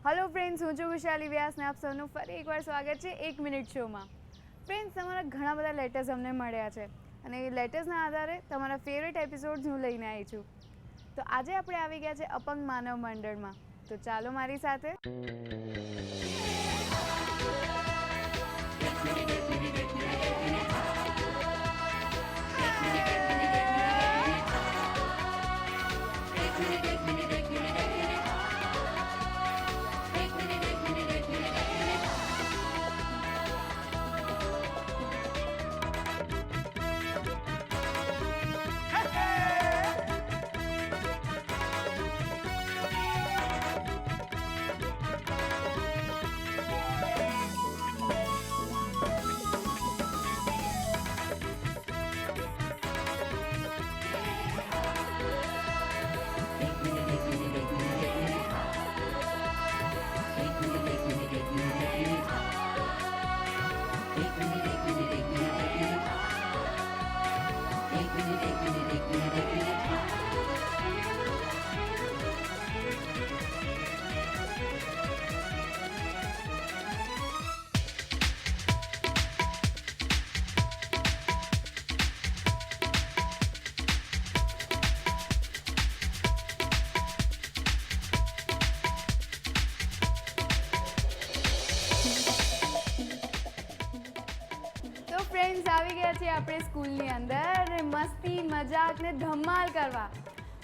Hello friends, હું છું વિશાલી વ્યાસ ને આપ સૌનું ફરી એકવાર સ્વાગત છે 1 મિનિટ શોમાં. ફ્રેન્ડ્સ, તમારા ઘણા બધા લેટર્સ અમને મળ્યા છે અને એ લેટર્સના આધારે તમારા ફેવરેટ એપિસોડ્સ હું લઈને આવી છું. તો આજે આપણે આવી ગયા છે અપંગ માનવ મંડળમાં. તો ચાલો મારી સાથે. ફ્રેન્ડ્સ, આવી ગયા છીએ આપણે સ્કૂલની અંદર મસ્તી મજાક ને ધમાલ કરવા.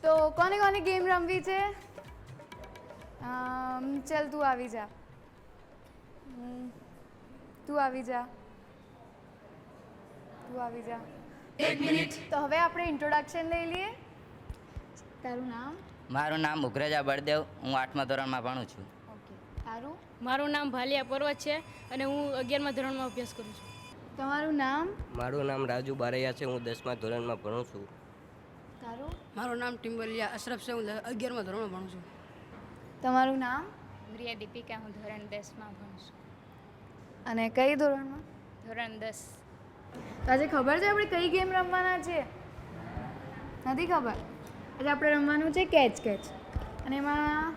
તો કોને કોને ગેમ રમવી છે? ચલ તું આવી જા. તું આવી જા. એક મિનિટ. તો હવે આપણે ઇન્ટ્રોડક્શન લઈ લઈએ. તારું નામ? મારું નામ ઉગ્રજા બળદેવ. હું 8મા ધોરણમાં ભણું છું. ઓકે. તારું? મારું નામ ભાલિયા પર્વત છે અને હું 11મા ધોરણમાં અભ્યાસ કરું છું. તમારું નામ? મારું નામ રાજુ બારૈયા છે. હું 10મા ધોરણમાં ભણું છું. તારું? મારું નામ ટિમ્બલિયા અશરફ છે. હું 11મા ધોરણમાં ભણું છું. તમારું નામ? પ્રિયા દીપિકા. હું ધોરણ 10માં ભણું છું. અને કઈ ધોરણમાં? ધોરણ 10. તો આજે ખબર છે આપણે કઈ ગેમ રમવાના છે? નથી ખબર? આજે આપણે રમવાનું છે કેચ કેચ. અને એમાં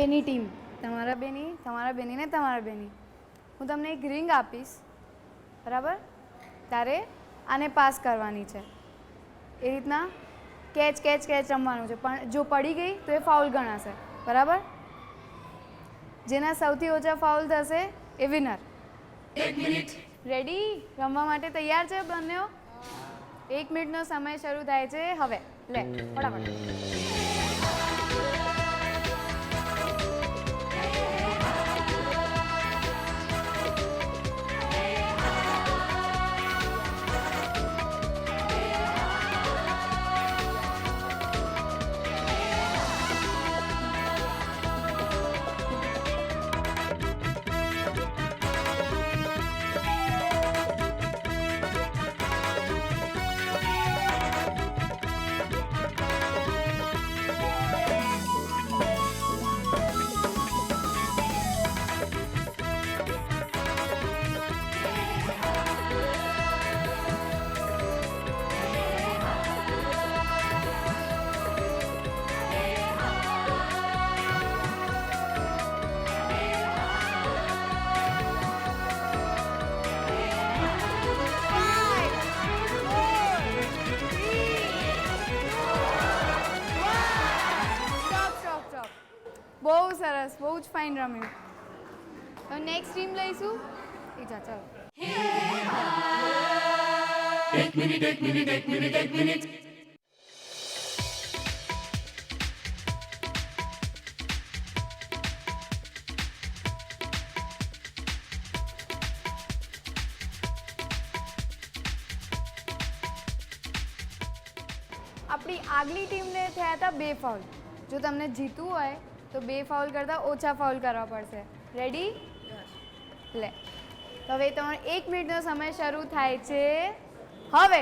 બેની ટીમ, તમારા બેની ને તમારા બેની. હું તમને એક રિંગ આપીશ, બરાબર? તારે આને પાસ કરવાની છે. એ રીતના કેચ કેચ કેચ રમવાનું છે. પણ જો પડી ગઈ તો એ ફાઉલ ગણાશે, બરાબર? જેના સૌથી ઓછા ફાઉલ થશે એ વિનર. 1 મિનિટ. રેડી? રમવા માટે તૈયાર છે બંનેઓ? 1 મિનિટનો સમય શરૂ થાય છે હવે. લે ફટાફટ. બહુ સરસ, બહુ જ ફાઇન રમ્યું. હવે નેક્સ્ટ ટીમ લઈશું. ઈજા ચાલો. 1 મિનિટ. આપણી આગલી ટીમને થયા હતા 2 ફાઉલ. જો તમને જીતવું હોય તો 2 ફાઉલ કરતાં ઓછા ફાઉલ કરવા પડશે. રેડી? લે. તો હવે તમારો 1 મિનિટનો સમય શરૂ થાય છે હવે.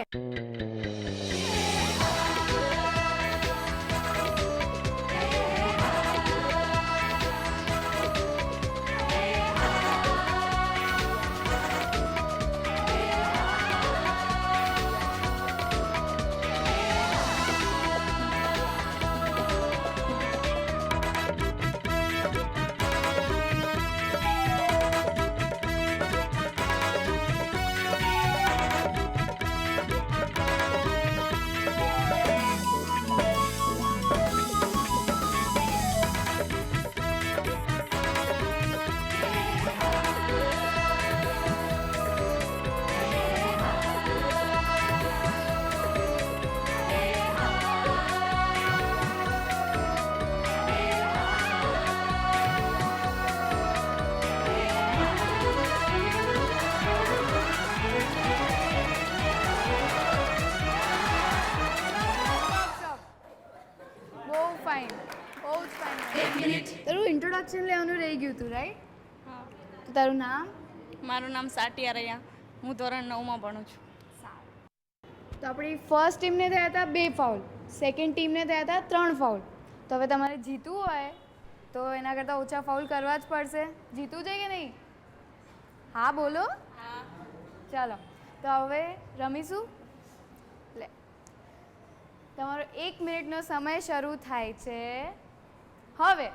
ઇન્ટ્રોડક્શન લેવાનું રહી ગયું હતું રાઈટ? તો તારું નામ? મારું નામ સાટિયા રહ્યા. હું ધોરણ 9માં ભણું છું. તો આપણી ફર્સ્ટ ટીમને થયા હતા 2 ફાઉલ, સેકન્ડ ટીમને થયા હતા 3 ફાઉલ. તો હવે તમારે જીતવું હોય તો એના કરતાં ઓછા ફાઉલ કરવા જ પડશે. જીતવું છે કે નહીં? હા બોલો. ચાલો તો હવે રમીશું. લે, તમારો 1 મિનિટનો સમય શરૂ થાય છે હવે.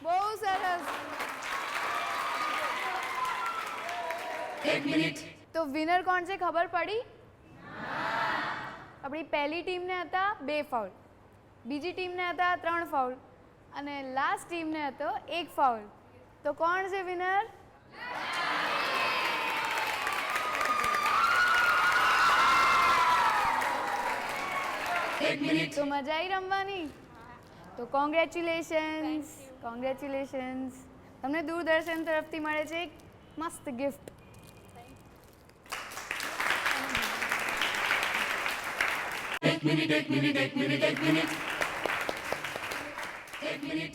બહુ સરસ. તો વિનર કોણ છે ખબર પડી? આપણી પહેલી ટીમને હતા 2 ફાઉલ, બીજી ટીમને હતા 3 ફાઉલ અને લાસ્ટ ટીમને હતો 1 ફાઉલ. તો કોણ છે વિનર? તો મજા આવી રમવાની? તો કોંગ્રેચ્યુલેશન્સ. કોંગ્રેચ્યુલેશન્સ. તમને દૂરદર્શન તરફથી મળે છે એક મસ્ત ગિફ્ટ.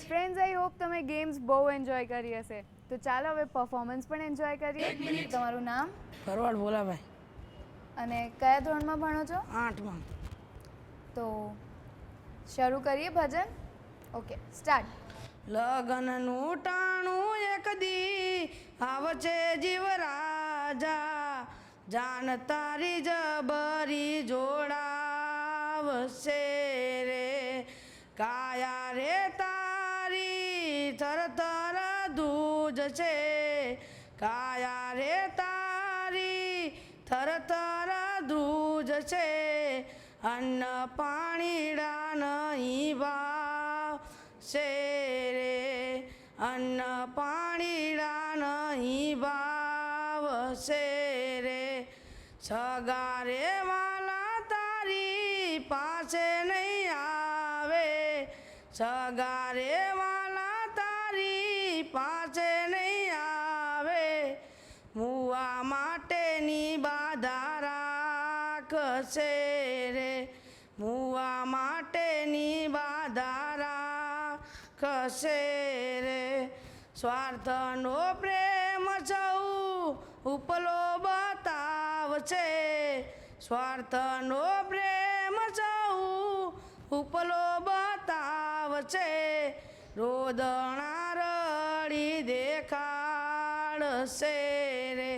ફ્રેન્ડ્સ, આઈ હોપ તમે ગેમ્સ બહુ એન્જોય કરી હશે. તો ચાલો હવે પરફોર્મન્સ પણ એન્જોય કરીએ. તમારું નામ? ભરવાડ ભોલાભાઈ, અને કયા ધોરણમાં ભણો છો? 8માં. તો શરૂ કરીએ ભજન. Okay, start. લગનનું ટાણું એક દી આવશે જીવ રાજા, જાન તારી જબરી જોડાવશે રે. કાયા રે તારી થરથર ધૂજ છે, કાયા રે તારી થરથર ધ્રુજ છે. અન્ન પાણીડા નહીં ભાવશે રે, અન્ન પાણીડા નહીં ભાવશે રે. સગારે વાલા તારી પાસે નહીં આવે, સગારે વાલા તારી પાસે નહીં આવે. મુવા માટેની બાધા રાખશે રે, મુવા માટેની બાધા રાખશે રે. સ્વાર્થનો પ્રેમ સૌ ઉપલો બતાવશે, સ્વાર્થનો પ્રેમ સૌ ઉપલો બતાવશે. રોદણા રડી દેખાડશે રે,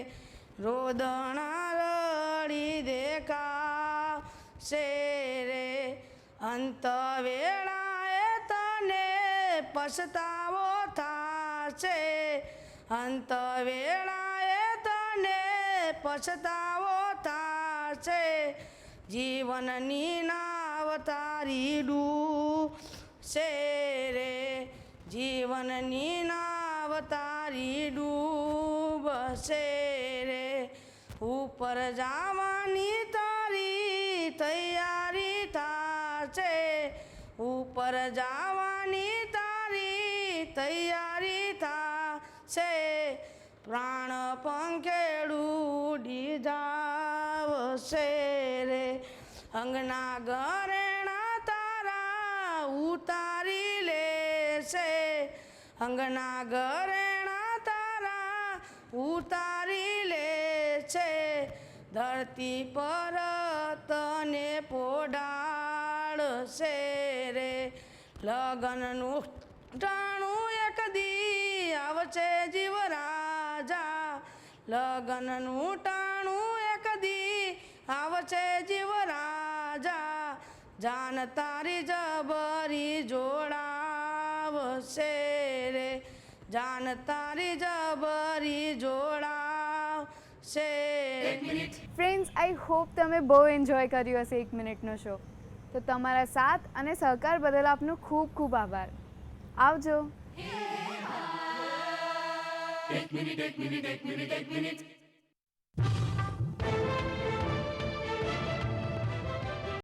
રોદણા રડી દેખાડશે રે. અંત વેળાએ તને પછતાવો થશે, અંત વેળાએ તને પછતાવો થશે. જીવનની નાવ તારી ડૂબશે રે, જીવનની નાવ તારી ડૂબશે રે. ઉપર જવાની તારી તૈયારી થશે, ઉપર જવાની તારી તૈયારી થશે. પ્રાણ પંખેડું ઉડી જાવશે રે, અંગના ઘરેણા તારા ઉતારી લેશે, અંગના ઘરેણા તારા ઉતારી લેશે. ધરતી પર તને પોડાડશે રે, લગનનું ટાણું એક દી આવશે જીવ રાજા લગનનું ટાણું એક દી આવશે જીવ રાજા જાન તારી જબરી જોડાવશે રે જાન તારી જબરી જોડાવશે ફ્રેન્ડ્સ આઈ હોપ તમે બહુ એન્જોય કર્યું હશે 1 મિનિટનો શો. તો તમારા સાથ અને સહકાર બદલ આપનો ખૂબ ખૂબ આભાર. આવજો. 1 મિનિટ